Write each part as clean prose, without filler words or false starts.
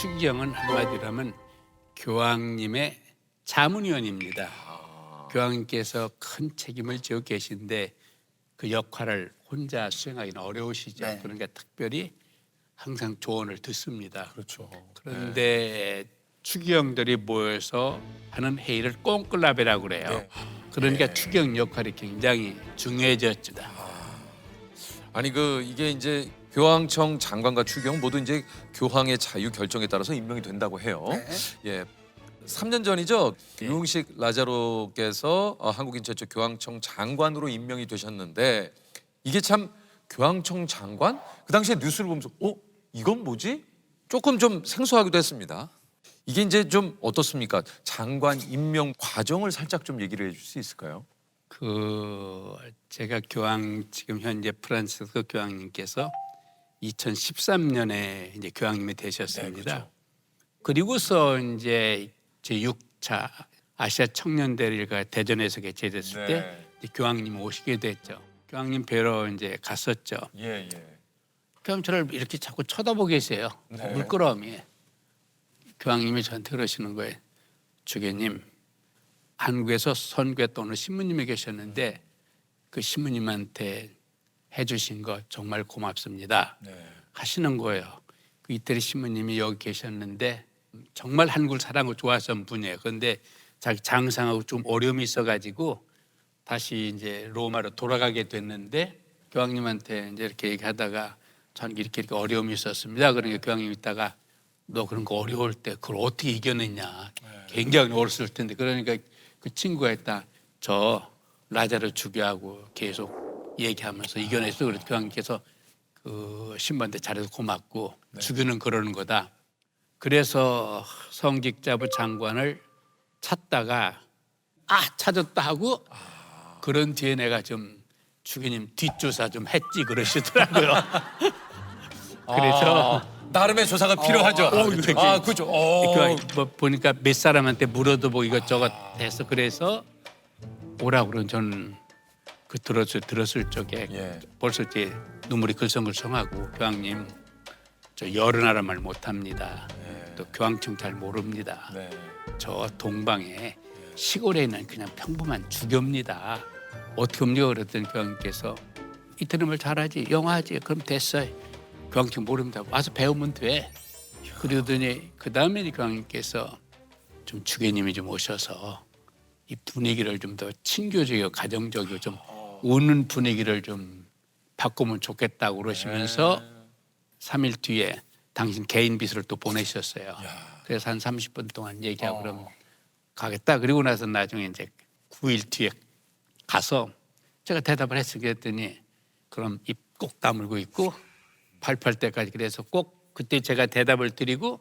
추기경은 한마디로 하면 교황님의 자문위원입니다. 교황님께서 큰 책임을 지고 계신데 그 역할을 혼자 수행하기는 어려우시죠. 네. 그러니까 특별히 항상 조언을 듣습니다. 그렇죠. 그런데 추기경들이 모여서 하는 회의를 꽁클라베라고 그래요. 네. 그러니까 추기경 역할이 굉장히 중요해졌죠. 아니 이게 이제 교황청 장관과 추기경 모두 이제 교황의 자유 결정에 따라서 임명이 된다고 해요. 예. 3년 전이죠. 유흥식 라자로께서 한국인 최초 교황청 장관으로 임명이 되셨는데 이게 참 교황청 장관? 그 당시에 뉴스를 보면서 이건 뭐지? 조금 좀 생소하기도 했습니다. 이게 이제 좀 어떻습니까? 장관 임명 과정을 살짝 좀 얘기를 해줄 수 있을까요? 제가 지금 현재 프란시스코 교황님께서 2013년에 이제 교황님이 되셨습니다. 네, 그렇죠. 그리고서 이제 제6차 아시아 청년대회가 대전에서 개최됐을 때 이제 교황님 오시게 됐죠. 교황님 뵈러 이제 갔었죠. 예. 그럼 저를 이렇게 자꾸 쳐다보고 계세요. 네. 물끄러미. 교황님이 저한테 그러시는 거예요. 주교님, 한국에서 선교했던 어느 신부님이 계셨는데 그 신부님한테 해주신 거 정말 고맙습니다. 하시는 거예요. 그 이태리 신부님이 여기 계셨는데 정말 한국을 사랑하고 좋아하시는 분이에요. 그런데 자기 장상하고 좀 어려움이 있어가지고 다시 이제 로마로 돌아가게 됐는데 교황님한테 이제 이렇게 얘기하다가 저는 이렇게 어려움이 있었습니다. 그러니까 교황님 있다가 너 그런 거 어려울 때 그걸 어떻게 이겨냈냐. 굉장히 어렸을 텐데 그러니까 그 친구가 있다. 저 라자르 주교하고 계속 얘기하면서 이겨냈어. 그래서 교황님께서 그 신부한테 잘해서 고맙고 주교는 그러는 거다. 그래서 성직자부 장관을 찾다가 찾았다 하고 그런 뒤에 내가 좀 주교님 뒷조사 좀 했지 그러시더라고요. 그래서 나름의 조사가 필요하죠. 그렇죠. 뭐 보니까 몇 사람한테 물어도 뭐 이것저것 해서 그래서 오라고 그런 저는 그 들었을 적에 벌써 이제 눈물이 글썽글썽하고 교황님 저 여러 나라 말 못합니다. 또 교황청 잘 모릅니다. 저 동방에 시골에 있는 그냥 평범한 주교입니다. 어떻게 합니까? 그랬더니 교황님께서 이태리말 잘하지 영어하지 그럼 됐어요. 교황청 모릅니다. 와서 배우면 돼. 그러더니 그 다음에 교황님께서 좀 주교님이 좀 오셔서 이 분위기를 좀 더 친교적이고 가정적이고 좀 우는 분위기를 좀 바꾸면 좋겠다고 그러시면서 3일 뒤에 당신 개인 비서를 또 보내셨어요. 그래서 한 30분 동안 얘기하고 그럼 가겠다. 그리고 나서 나중에 이제 9일 뒤에 가서 제가 대답을 했더니 그럼 입 꼭 다물고 있고 발표할 때까지 그래서 꼭 그때 제가 대답을 드리고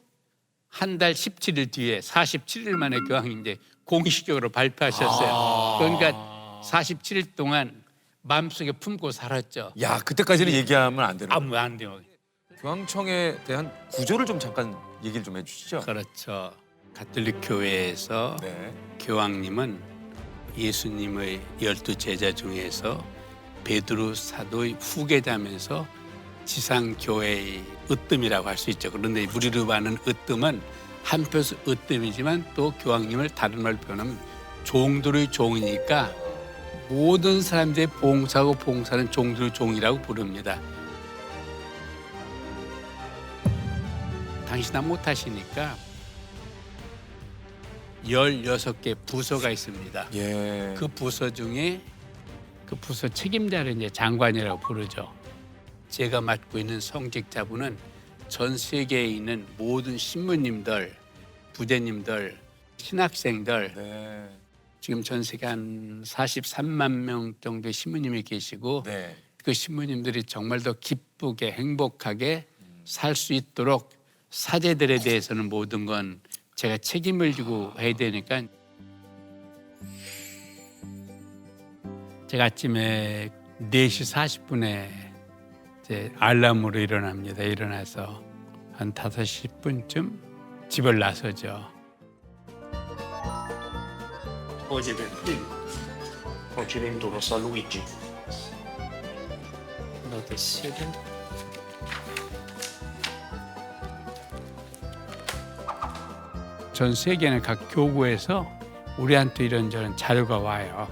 한 달 17일 뒤에 47일 만에 교황이 이제 공식적으로 발표하셨어요. 그러니까 47일 동안 마음속에 품고 살았죠. 야, 그때까지는 얘기하면 안 되는 거예요. 안 돼요. 교황청에 대한 구조를 좀 잠깐 얘기를 좀 해주시죠. 그렇죠. 가톨릭 교회에서 교황님은 예수님의 12제자 중에서 베드로 사도의 후계자면서 지상교회의 으뜸이라고 할 수 있죠. 그런데 우리로 봐는 으뜸은 한편에서 으뜸이지만 또 교황님을 다른 말로 표현하면 종들의 종이니까 모든 사람들의 봉사하고 봉사는 종들의 종이라고 부릅니다. 당신 다 못하시니까 16개 부서가 있습니다. 그 부서 중에 그 부서 책임자를 이제 장관이라고 부르죠. 제가 맡고 있는 성직자부는 전 세계에 있는 모든 신부님들, 부제님들, 신학생들 지금 전 세계 한 43만 명 정도의 신부님이 계시고 그 신부님들이 정말 더 기쁘게 행복하게 살 수 있도록 사제들에 대해서는 모든 건 제가 책임을 지고 해야 되니까 제가 아침에 4시 40분에 이제 알람으로 일어납니다. 일어나서 한 5시 10분쯤 집을 나서죠. Oggi è venerdì. Oggi è 21 San Luigi. Andate a sedere. 전 세계는 각 교구에서 우리한테 이런저런 자료가 와요.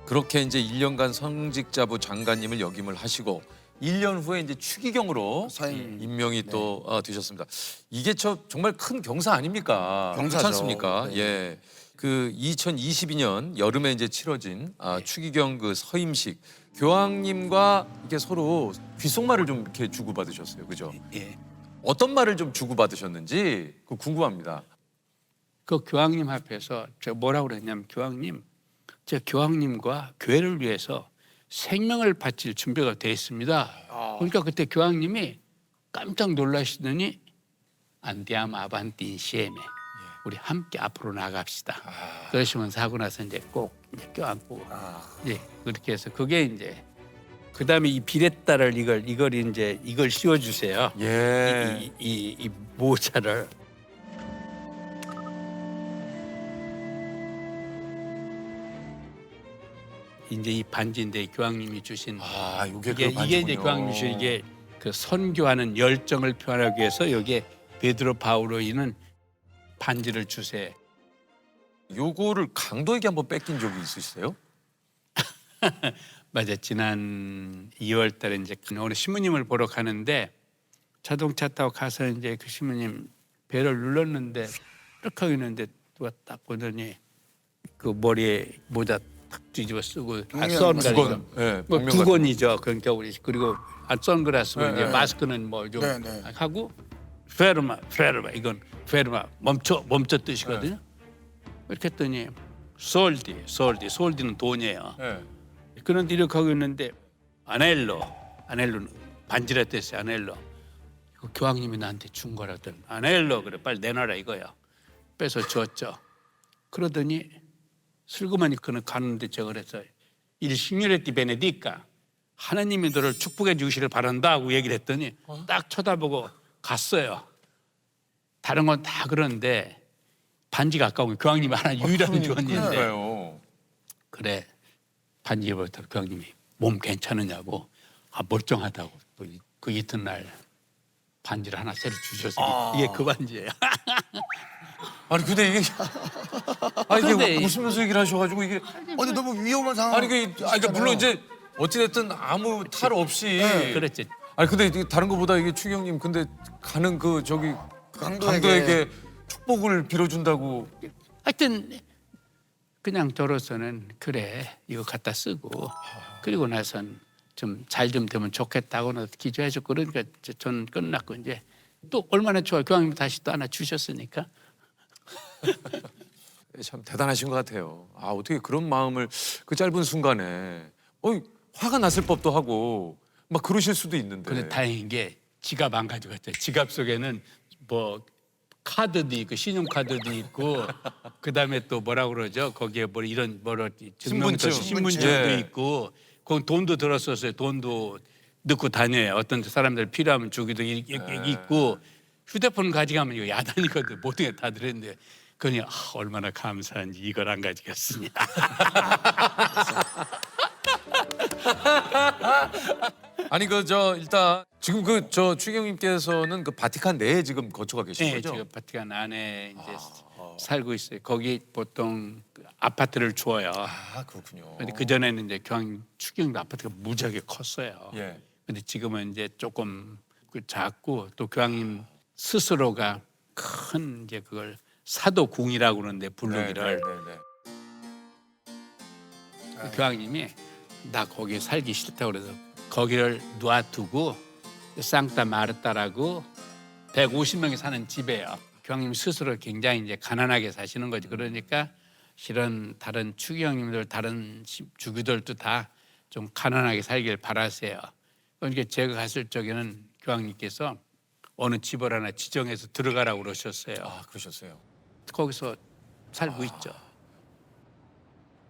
그렇게 이제 1년간 성직자부 장관님을 역임을 하시고 1년 후에 이제 추기경으로 사임. 임명이 또 되셨습니다. 이게 정말 큰 경사 아닙니까? 경사죠. 그렇지 않습니까? 네. 예. 그 2022년 여름에 이제 치러진 추기경 그 서임식 교황님과 이게 서로 귓속말을 좀 이렇게 주고받으셨어요. 그죠? 예. 어떤 말을 좀 주고받으셨는지 그 궁금합니다. 그 교황님 앞에서 제가 뭐라고 그랬냐면 교황님, 제 교황님과 교회를 위해서 생명을 바칠 준비가 돼 있습니다. 그러니까 그때 교황님이 깜짝 놀라시더니 안디아마 아반티 인시에메 우리 함께 앞으로 나갑시다. 그러시면서 하고 나서 이제 꼭 이제 껴안고 예 그렇게 해서 그게 이제 그 다음에 이 비레따를 이걸 이제 이걸 씌워주세요. 예. 이 모자를. 이제 이 반지인데 교황님이 주신 이게 그 이게 이제 반지군요. 교황님이 주신 이게 그 선교하는 열정을 표현하기 위해서 여기에 베드로 바울로이는 반지를 주세요. 요거를 강도에게 한번 뺏긴 적이 있으세요? 맞아. 지난 2월 달에 이제 오늘 신부님을 보러 가는데 자동차 타고 가서 이제 그 신부님 배를 눌렀는데 이렇게 하고 있는데 누가 딱 보더니 그 머리에 모자 탁 뒤집어 쓰고 선글라스 예, 뭐 복면 두건이죠. 그러니까 우리 그리고 선글라스 네, 이제 네. 마스크는 뭐 좀 네, 네. 하고 페르마 이건 페르마 멈춰 뜻이거든요. 이렇게 했더니 솔디는 돈이에요. 예. 그런데 이렇게 하고 있는데 아넬로는 반지라 뜻이에요. 아넬로. 그 교황님이 나한테 준 거라더니 아넬로 그래 빨리 내놔라 이거야. 빼서 줬죠. 그러더니 슬그머니 그는 가는데 제가 그래서 il signore ti benedica 하나님이 너를 축복해 주시기를 바란다 하고 얘기를 했더니 딱 쳐다보고 갔어요. 다른 건 다 그런데 반지가 아까운 교황님이 하나 유일하게 줬는데 그러니까요. 그래 반지 입었다 교황님이 몸 괜찮으냐고 멀쩡하다고 또 그 이튿날 반지를 하나 새로 주셔서 이게 그 반지예요. 아니 근데 이게 그런데 이게 웃으면서 얘기를 하셔가지고 이게 근데 너무 위험한 상황. 아니 그러니까 물론 이제 어찌됐든 아무 탈 없이 그렇지. 아니 근데 이게 다른 것보다 이게 추경님 근데 가는 그 저기 강도에게 축복을 빌어준다고 하여튼 그냥 저로서는 그래 이거 갖다 쓰고 그리고 나선 좀 잘 좀 되면 좋겠다고는 기도해줬고 그러니까 저는 끝났고 이제 또 얼마나 좋아 교황님 다시 또 하나 주셨으니까. 참 대단하신 것 같아요. 어떻게 그런 마음을 그 짧은 순간에 화가 났을 법도 하고 막 그러실 수도 있는데. 근데 다행인 게 지갑 안 가져갔어요. 지갑 속에는 뭐 카드도 있고 신용카드도 있고 그다음에 또 뭐라 그러죠? 거기에 뭐 이런 신분증. 신분증도 예. 있고 거기 돈도 들었었어요. 돈도 넣고 다녀요. 어떤 사람들 필요하면 주기도 있고 휴대폰 가져가면 이거 야단이거든. 모든 게 다 들었는데 그니 얼마나 감사한지 이걸 안 가져갔으냐. 아니 일단 지금 추경님께서는 그 바티칸 내에 지금 거처가 계신 네, 거죠? 제가 바티칸 안에 이제 살고 있어요. 거기 보통 그 아파트를 줘요. 그렇군요. 근데 그 전에는 이제 교황 추경도 아파트가 무지하게 컸어요. 예. 근데 지금은 이제 조금 작고 또 교황님 스스로가 큰 이제 그걸 사도궁이라고 그러는데 부르기를 그 교황님이 나 거기 살기 싫다고 그래서 거기를 놔두고 상타 마르타라고 150명이 사는 집이에요. 교황님 스스로 굉장히 이제 가난하게 사시는 거지. 그러니까 실은 다른 추기경님들 다른 주교들도 다 좀 가난하게 살길 바라세요. 그러니까 제가 갔을 적에는 교황님께서 어느 집을 하나 지정해서 들어가라고 그러셨어요. 그러셨어요. 거기서 살고 있죠.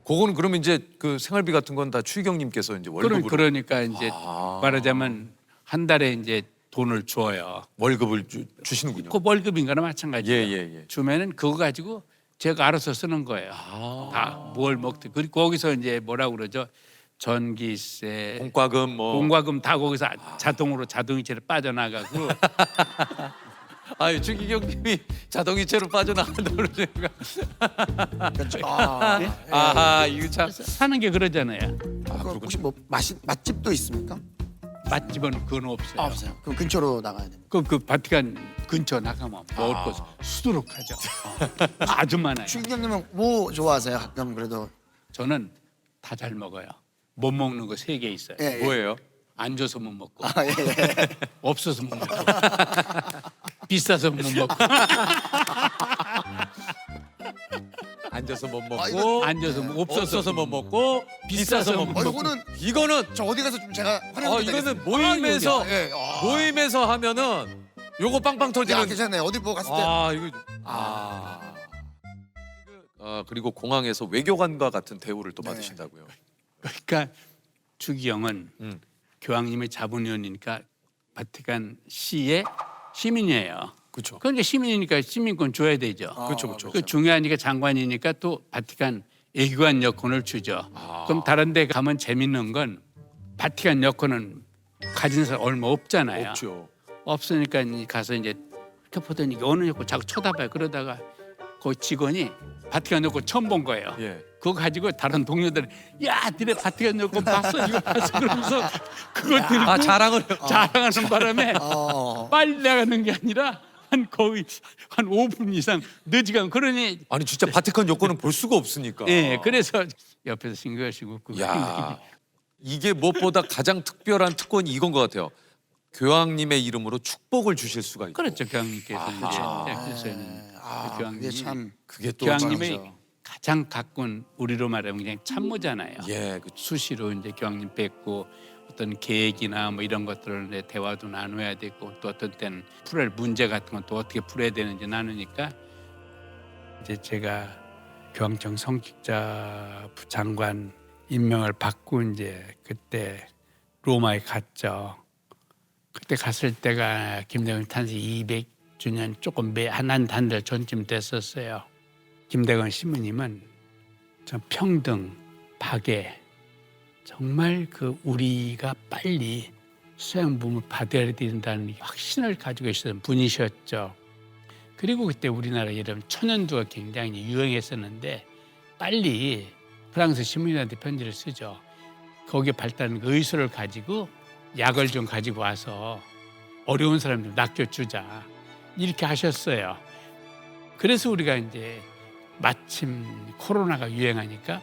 그거는 그러면 이제 그 생활비 같은 건 다 추경님께서 이제 월급으로 그러니까 이제 말하자면 한 달에 이제 돈을 줘요. 월급을 주시는군요. 그 월급인가나 마찬가지예요. 예. 주면은 그거 가지고 제가 알아서 쓰는 거예요. 다 뭘 먹든 그리고 거기서 이제 뭐라고 그러죠? 전기세, 공과금 공과금 다 거기서 자동으로 자동이체로 빠져나가고 아유 추기경님이 자동이체로 빠져나간다 그러니까. 그렇죠. 아하 이거 참. 사는 게 그러잖아요. 혹시 뭐 맛집도 있습니까? 맛집은 그건 없어요. 없어요. 그럼 근처로 나가야 됩니다. 그 바티칸 근처 나가면 먹을 것 수두룩하죠. 아주 많아요. 추기경님은 뭐 좋아하세요? 가끔 그래도 저는 다 잘 먹어요. 못 먹는 거 3개 있어요. 예, 예. 뭐예요? 안 줘서 못 먹고 아, 예, 예. 없어서 못 먹고 비싸서 못 먹고 앉아서 못 먹고 이거- 앉아서 없어서 못 먹고 비싸서 못 먹고. 이거는 이거는 저 어디 가서 좀 제가 활용해도 이거는 되겠습니다. 모임에서 예, 모임에서 하면은 요거 빵빵 야, 터지는. 괜찮네. 어디 뭐 갔을 때. 이거 그리고 공항에서 외교관과 같은 대우를 또 네. 받으신다고요. 그러니까 주기영은 음. 교황님의 자문위원이니까 바티칸 시의 시민이에요. 그렇죠. 그러니까 시민이니까 시민권 줘야 되죠. 그렇죠, 그렇죠. 그 중요하니까 장관이니까 또 바티칸 외교관 여권을 주죠. 그럼 다른 데 가면 재밌는 건 바티칸 여권은 가진 사람 얼마 없잖아요. 없죠. 없으니까 가서 이제 이렇게 보더니 어느 여권 자꾸 쳐다봐요. 그러다가 그 직원이 바티칸 여권 처음 본 거예요. 예. 그거 가지고 다른 동료들이 야, 니네 바티칸 여권 봤어? 이거 봤어? 그러면서 그거 들고 자랑을. 자랑하는 바람에 어. 빨리 나가는 게 아니라 거의 한 5분 이상 늦어가면 그러니 아니 진짜 바티칸 여권은 볼 수가 없으니까. 예, 그래서 옆에서 싱긋하시고 웃고 야, 이게 무엇보다 가장 특별한 특권이 이건 것 같아요. 교황님의 이름으로 축복을 주실 수가 있고. 그렇죠. 교황님께서 아하. 이제 그래서는 그게 교황님이 참 그게 또 교황님의 맞아요. 가장 가꾼 우리로 말하면 그냥 참모잖아요. 예, 그 수시로 이제 교황님 뵙고 어떤 계획이나 뭐 이런 것들을 이제 대화도 나눠야 되고 또 어떤 때는 풀어야 문제 같은 건 또 어떻게 풀어야 되는지 나누니까 이제 제가 교황청 성직자 부장관 임명을 받고 이제 그때 로마에 갔죠. 그때 갔을 때가 김대건 탄생 200주년 조금 한 달 전쯤 됐었어요. 김대건 신부님은 전 평등, 박애 정말 그 우리가 빨리 수양부를 받아야 된다는 확신을 가지고 계셨던 분이셨죠. 그리고 그때 우리나라 이름 천연두가 굉장히 유행했었는데 빨리 프랑스 시민들한테 편지를 쓰죠. 거기에 발달한 그 의술을 가지고 약을 좀 가지고 와서 어려운 사람 좀 낚여주자 이렇게 하셨어요. 그래서 우리가 이제 마침 코로나가 유행하니까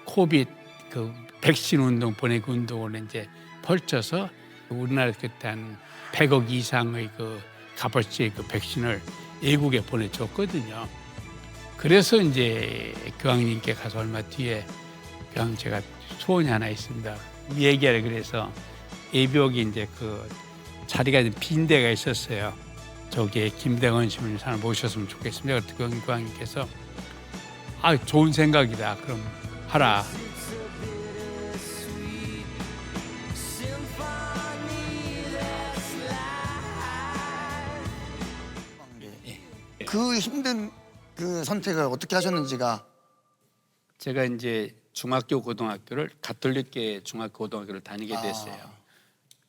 코비드 그 백신 운동 보내기 운동을 이제 펼쳐서 우리나라 그때 한 100억 이상의 그 값어치의 그 백신을 외국에 보내줬거든요. 그래서 이제 교황님께 가서 얼마 뒤에 교황 제가 소원이 하나 있습니다. 얘기하래 그래서 예벽에 이제 그 자리가 빈 데가 있었어요. 저기에 김대건 시민을 사람 모셨으면 좋겠습니다. 그랬더니 교황님께서 좋은 생각이다. 그럼 하라. 그 힘든 그 선택을 어떻게 하셨는지가 제가 이제 중학교 고등학교를 가톨릭계 중학교 고등학교를 다니게 됐어요.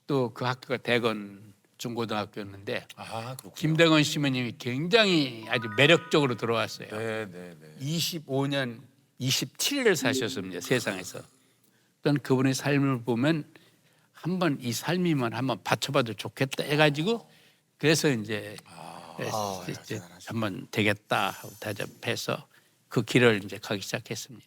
또 그 학교가 대건 중고등학교였는데 그렇군요. 김대건 시민님이 굉장히 아주 매력적으로 들어왔어요. 네, 네, 네. 25년 27일을 사셨습니다. 세상에서. 어떤 그분의 삶을 보면 한번 이 삶이면 한번 바쳐봐도 좋겠다 해가지고 그래서 이제 한번 되겠다 하고 대접해서 그 길을 이제 가기 시작했습니다.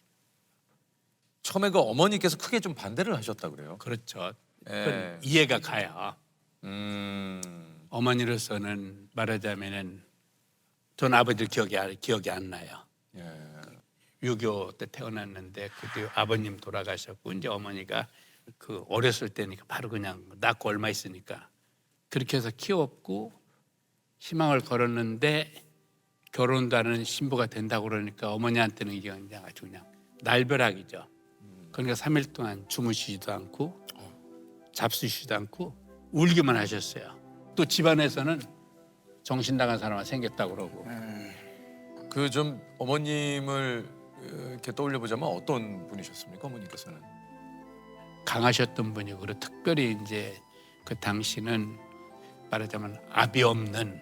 처음에 그 어머니께서 크게 좀 반대를 하셨다 그래요. 그렇죠. 예. 그건 이해가 가요. 음. 어머니로서는 말하자면은 전 아버지 기억이 안 나요. 예. 6.25 때 태어났는데 그때 아버님 돌아가셨고 이제 어머니가 그 어렸을 때니까 바로 그냥 낳고 얼마 있으니까 그렇게 해서 키웠고 희망을 걸었는데 결혼도 하는 신부가 된다고 그러니까 어머니한테는 이게 그냥 아주 그냥 날벼락이죠. 그러니까 3일 동안 주무시지도 않고 잡수시지도 않고 울기만 하셨어요. 또 집안에서는 정신 나간 사람이 생겼다고 그러고 그 좀 어머님을 이렇게 떠올려 보자면 어떤 분이셨습니까, 어머니께서는? 강하셨던 분이고 그리고 특별히 이제 그 당시는 말하자면 압이 없는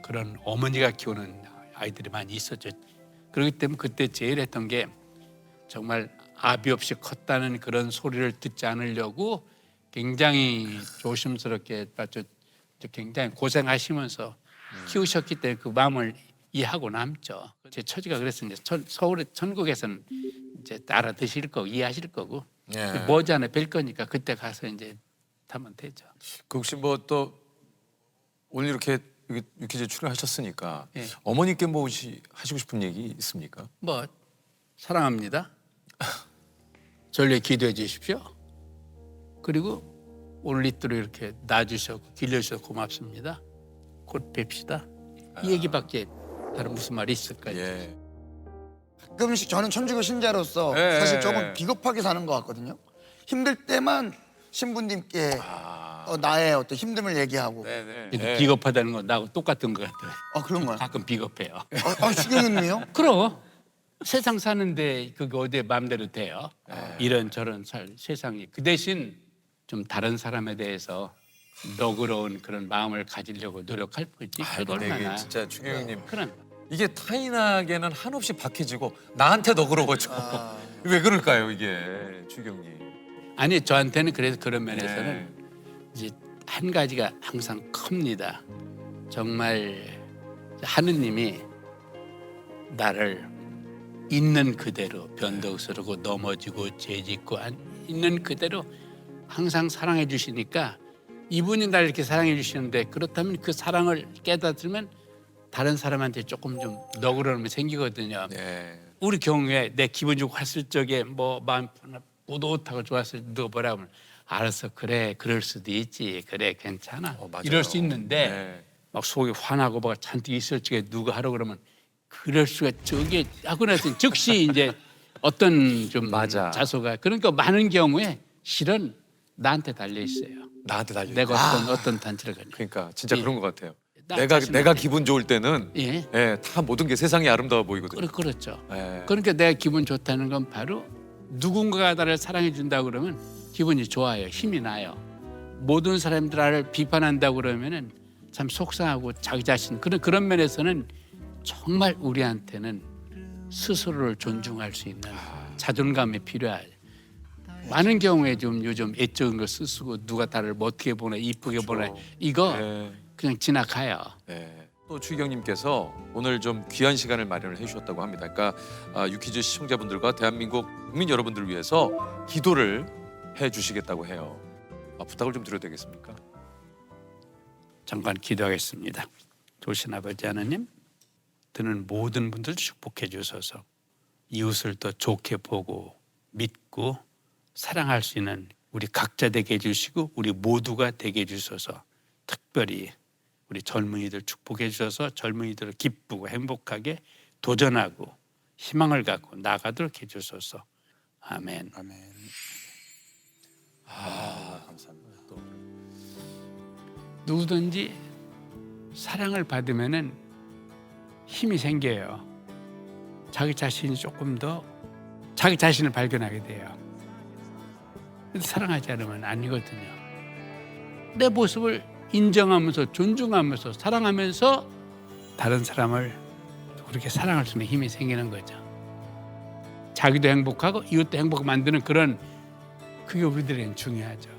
그런 어머니가 키우는 아이들이 많이 있었죠. 그렇기 때문에 그때 제일 했던 게 정말 아비 없이 컸다는 그런 소리를 듣지 않으려고 굉장히 조심스럽게 아주 굉장히 고생하시면서 키우셨기 때문에 그 마음을 이해하고 남죠. 제 처지가 그랬습니다. 서울의 천국에서는 이제 알아드실 거고 이해하실 거고 예. 머지않아 뵐 거니까 그때 가서 이제 하면 되죠. 그 혹시 뭐 또 오늘 이렇게 유퀴즈 출연하셨으니까 예. 어머니께 뭐 하시고 싶은 얘기 있습니까? 뭐 사랑합니다. 저를 위해 기도해 주십시오. 그리고 오늘 이토록 이렇게 놔주셨고 길러주셔서 고맙습니다. 곧 뵙시다. 이 얘기밖에 다른 무슨 말이 있을까요? 예. 가끔씩 저는 천주교 신자로서 예, 사실 예, 조금 예. 비겁하게 사는 것 같거든요. 힘들 때만 신부님께 나의 어떤 힘듦을 얘기하고. 네네. 근데 비겁하다는 건 나하고 똑같은 것 같아요. 그런 거야. 가끔 비겁해요. 추경님이요? 그럼 세상 사는데 그게 어디에 마음대로 돼요? 이런 저런 세상이 그 대신 좀 다른 사람에 대해서 너그러운 그런 마음을 가지려고 노력할 거지. 그게 근데 이게 얼마나 진짜 추경님 그런 이게 타인에게는 한없이 박해지고 나한테 너그러워져. 왜 그럴까요 이게 추경님? 아니 저한테는 그래서 그런 면에서는 네. 이제 한 가지가 항상 큽니다. 정말 하느님이 나를 있는 그대로 변덕스러고 넘어지고 죄짓고 있는 그대로 항상 사랑해 주시니까 이분이 나를 이렇게 사랑해 주시는데 그렇다면 그 사랑을 깨닫으면 다른 사람한테 조금 좀 너그러움이 생기거든요. 네. 우리 경우에 내 기분 좋고 했을 적에 뭐 마음 뿌듯하고 좋았을 때 누가 뭐라 하면 알았어 그래 그럴 수도 있지 그래 괜찮아 맞아요. 이럴 수 있는데 네. 막 속이 화나고 뭐가 잔뜩 있을 적에 누가 하라고 그러면 그럴 수가 저게 하고 나서 즉시 이제 어떤 좀 맞아. 자소가 그러니까 많은 경우에 실은 나한테 달려 있어요. 나한테 달려. 내가 어떤 단체를 가냐. 그러니까 진짜 예. 그런 것 같아요. 나 내가 자신한테. 기분 좋을 때는 예. 다 모든 게 세상이 아름다워 보이거든요. 그렇죠. 예. 그러니까 내가 기분 좋다는 건 바로 누군가가 나를 사랑해 준다고 그러면 기분이 좋아요. 힘이 나요. 모든 사람들 나를 비판한다고 그러면은 참 속상하고 자기 자신 그런 면에서는 정말 우리한테는 스스로를 존중할 수 있는 자존감이 필요하죠. 많은 경우에 좀 요즘 애적인 거 쓰고 누가 나를 뭐 어떻게 보나 이쁘게 보나 이거 예. 그냥 지나가요. 네. 또 추경님께서 오늘 좀 귀한 시간을 마련을 해주셨다고 합니다. 그러니까 유퀴즈 시청자분들과 대한민국 국민 여러분들을 위해서 기도를 해주시겠다고 해요. 부탁을 좀 드려도 되겠습니까? 잠깐 기도하겠습니다. 좋으신 아버지 하나님, 듣는 모든 분들 축복해 주셔서 이웃을 더 좋게 보고 믿고 사랑할 수 있는 우리 각자 되게 해주시고 우리 모두가 되게 해주셔서 특별히 우리 젊은이들 축복해 주셔서 젊은이들을 기쁘고 행복하게 도전하고 희망을 갖고 나가도록 해주셔서 아멘. 아멘. 감사합니다. 또. 누구든지 사랑을 받으면은 힘이 생겨요. 자기 자신이 조금 더 자기 자신을 발견하게 돼요. 근데 사랑하지 않으면 아니거든요. 내 모습을 인정하면서 존중하면서 사랑하면서 다른 사람을 그렇게 사랑할 수 있는 힘이 생기는 거죠. 자기도 행복하고 이웃도 행복 만드는 그런 그게 우리들에겐 중요하죠.